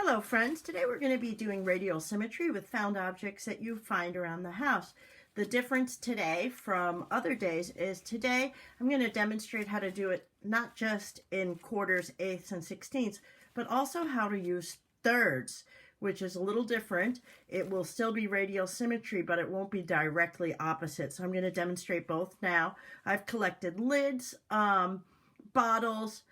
Hello friends, today we're going to be doing radial symmetry with found objects that you find around the house. The difference today from other days is today I'm going to demonstrate how to do it not just in quarters, eighths, and sixteenths, but also how to use thirds, which is a little different. It will still be radial symmetry, but it won't be directly opposite. So I'm going to demonstrate both now. I've collected lids, bottles,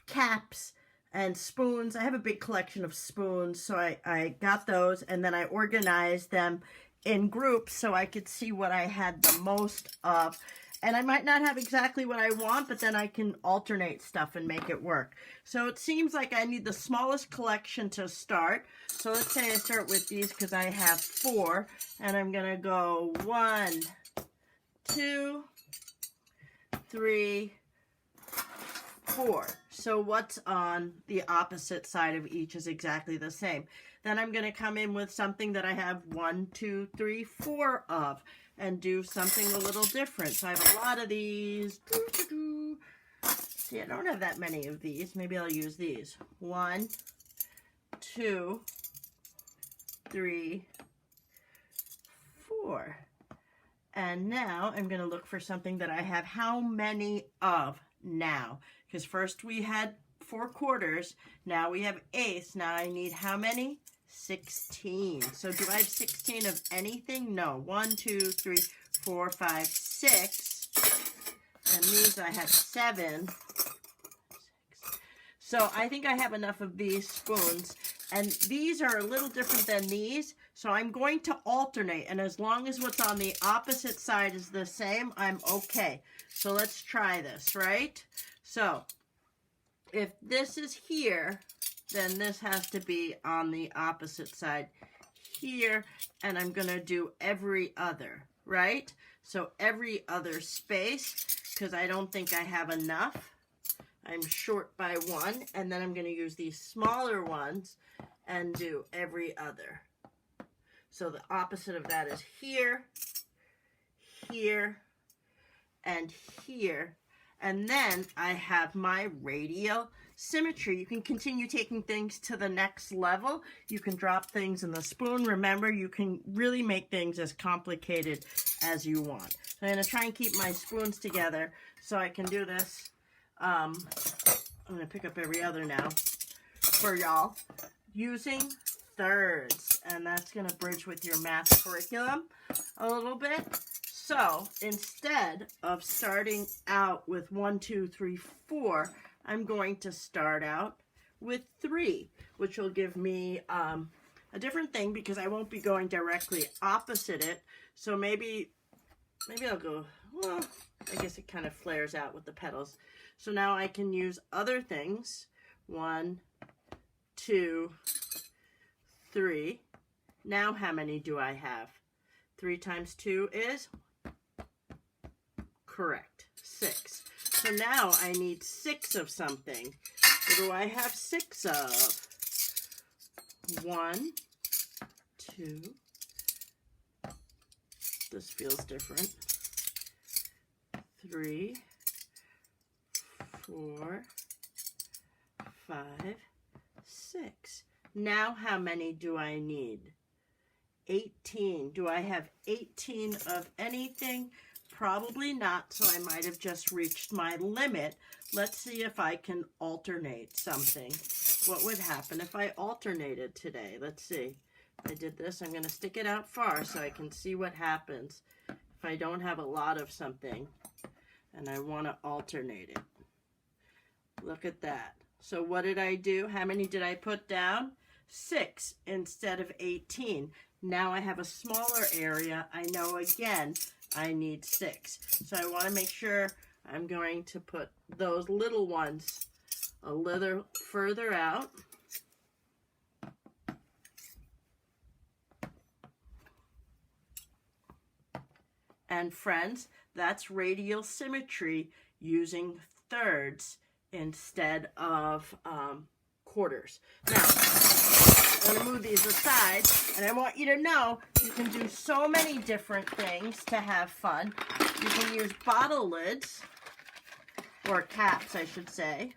caps, and spoons. I have a big collection of spoons, so I got those, and then I organized them in groups so I could see what I had the most of. And I might not have exactly what I want, but then I can alternate stuff and make it work. So it seems like I need the smallest collection to start. So let's say I start with these because I have 4, and I'm going to go 1, 2, 3, 4. So what's on the opposite side of each is exactly the same. Then I'm going to come in with something that I have 1, 2, 3, 4 of and do something a little different. So I have a lot of these. See, I don't have that many of these. Maybe I'll use these. 1, 2, 3, 4. And now I'm going to look for something that I have how many of now. Because first we had 4 quarters, now we have eighths. Now I need how many? 16. So do I have 16 of anything? No. 1, 2, 3, 4, 5, 6. And these I have 7. So I think I have enough of these spoons. And these are a little different than these. So I'm going to alternate. And as long as what's on the opposite side is the same, I'm okay. So let's try this, right? So if this is here, then this has to be on the opposite side here, and I'm going to do every other, right? So every other space, because I don't think I have enough. I'm short by 1, and then I'm going to use these smaller ones and do every other. So the opposite of that is here, here, and here. And then I have my radial symmetry. You can continue taking things to the next level. You can drop things in the spoon. Remember, you can really make things as complicated as you want. So I'm going to try and keep my spoons together so I can do this. I'm going to pick up every other now for y'all using thirds. And that's going to bridge with your math curriculum a little bit. So instead of starting out with 1, 2, 3, 4, I'm going to start out with 3, which will give me a different thing because I won't be going directly opposite it. So maybe I'll go, well, I guess it kind of flares out with the petals. So now I can use other things. 1, 2, 3. Now how many do I have? 3 times 2 is? Correct. 6. So now I need 6 of something. What do I have 6 of? 1, 2. This feels different. 3, 4, 5, 6. Now how many do I need? 18. Do I have 18 of anything? Probably not, so I might have just reached my limit. Let's see if I can alternate something. What would happen if I alternated today? Let's see. If I did this, I'm going to stick it out far so I can see what happens if I don't have a lot of something and I want to alternate it. Look at that. So what did I do? How many did I put down? 6 instead of 18. Now I have a smaller area. I know again I need 6. So I want to make sure I'm going to put those little ones a little further out. And friends, that's radial symmetry using thirds instead of quarters. Now, I'm going to move these aside, and I want you to know you can do so many different things to have fun. You can use bottle lids, or caps, I should say.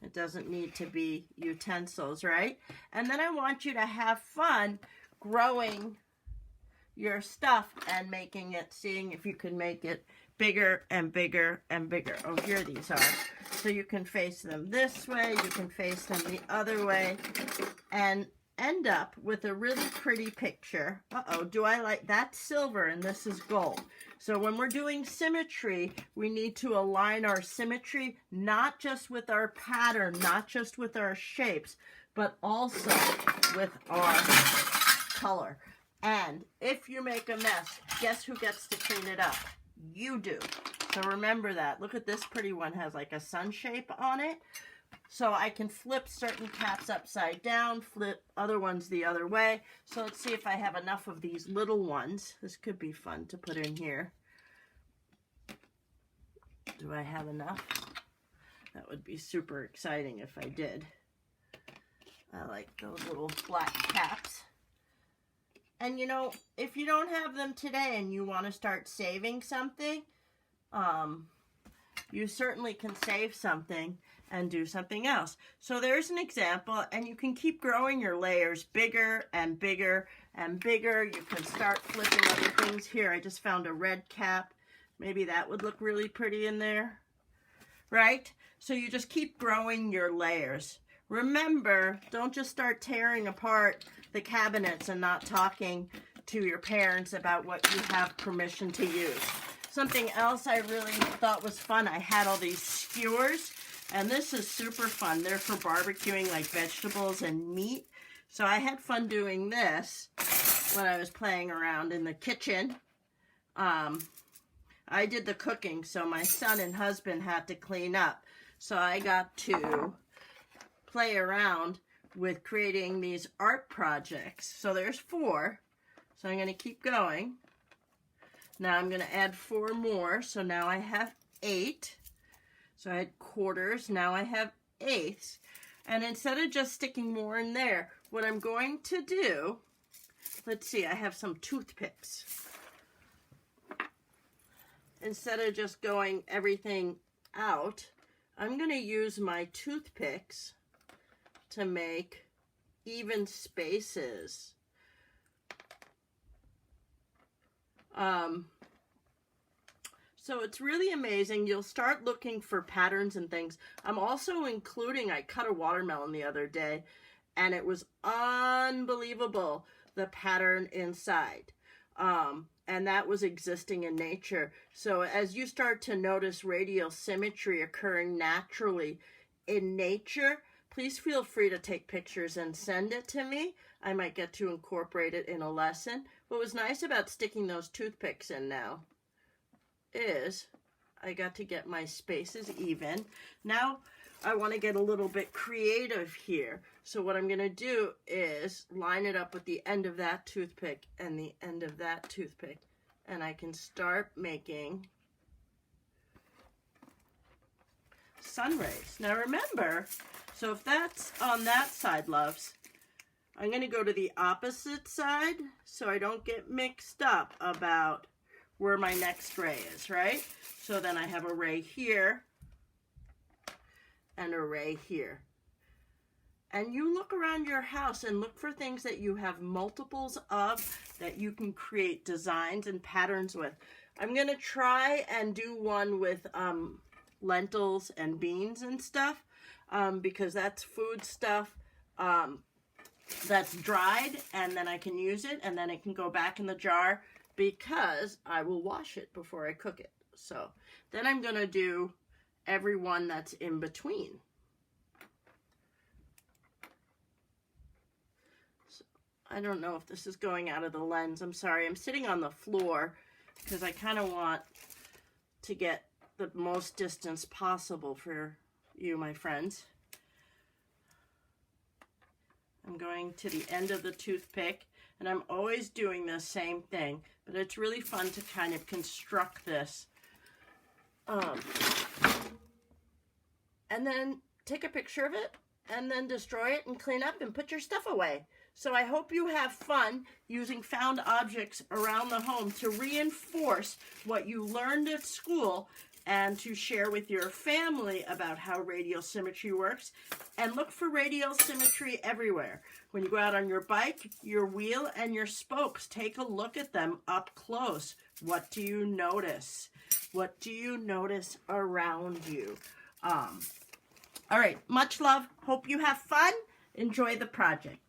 It doesn't need to be utensils, right? And then I want you to have fun growing your stuff and making it, seeing if you can make it bigger and bigger and bigger. Oh, here these are. So you can face them this way, you can face them the other way, and end up with a really pretty picture. Uh-oh, do I like that? Silver and this is gold. So when we're doing symmetry, we need to align our symmetry, not just with our pattern, not just with our shapes, but also with our color. And if you make a mess, guess who gets to clean it up? You do. So remember that. Look at this pretty one, has like a sun shape on it. So I can flip certain caps upside down, flip other ones the other way. So let's see if I have enough of these little ones. This could be fun to put in here. Do I have enough? That would be super exciting if I did. I like those little black caps. And you know, if you don't have them today and you want to start saving something, you certainly can save something and do something else. So there's an example, and you can keep growing your layers bigger and bigger and bigger. You can start flipping other things. Here, I just found a red cap. Maybe that would look really pretty in there, right? So you just keep growing your layers. Remember, don't just start tearing apart the cabinets and not talking to your parents about what you have permission to use. Something else I really thought was fun, I had all these skewers, and this is super fun. They're for barbecuing like vegetables and meat. So I had fun doing this when I was playing around in the kitchen. I did the cooking, so my son and husband had to clean up. So I got to play around with creating these art projects. So there's 4. So I'm going to keep going. Now I'm going to add 4 more. So now I have 8. So I had quarters. Now I have eighths. And instead of just sticking more in there, what I'm going to do, let's see, I have some toothpicks. Instead of just going everything out, I'm going to use my toothpicks to make even spaces. So it's really amazing. You'll start looking for patterns and things. I'm also including, I cut a watermelon the other day, and it was unbelievable, the pattern inside. And that was existing in nature. So as you start to notice radial symmetry occurring naturally in nature, please feel free to take pictures and send it to me. I might get to incorporate it in a lesson. What was nice about sticking those toothpicks in now is I got to get my spaces even. Now I want to get a little bit creative here. So what I'm going to do is line it up with the end of that toothpick and the end of that toothpick. And I can start making sun rays. Now remember, so if that's on that side, loves, I'm going to go to the opposite side so I don't get mixed up about where my next ray is, right? So then I have a ray here and a ray here. And you look around your house and look for things that you have multiples of that you can create designs and patterns with. I'm going to try and do one with lentils and beans and stuff because that's food stuff that's dried, and then I can use it and then it can go back in the jar because I will wash it before I cook it. So then I'm going to do every one that's in between. So I don't know if this is going out of the lens. I'm sorry. I'm sitting on the floor because I kind of want to get the most distance possible for you, my friends. I'm going to the end of the toothpick, and I'm always doing the same thing, but it's really fun to kind of construct this. And then take a picture of it, and then destroy it and clean up and put your stuff away. So I hope you have fun using found objects around the home to reinforce what you learned at school and to share with your family about how radial symmetry works. And look for radial symmetry everywhere. When you go out on your bike, your wheel and your spokes, take a look at them up close. What do you notice? What do you notice around you? All right, much love. Hope you have fun. Enjoy the project.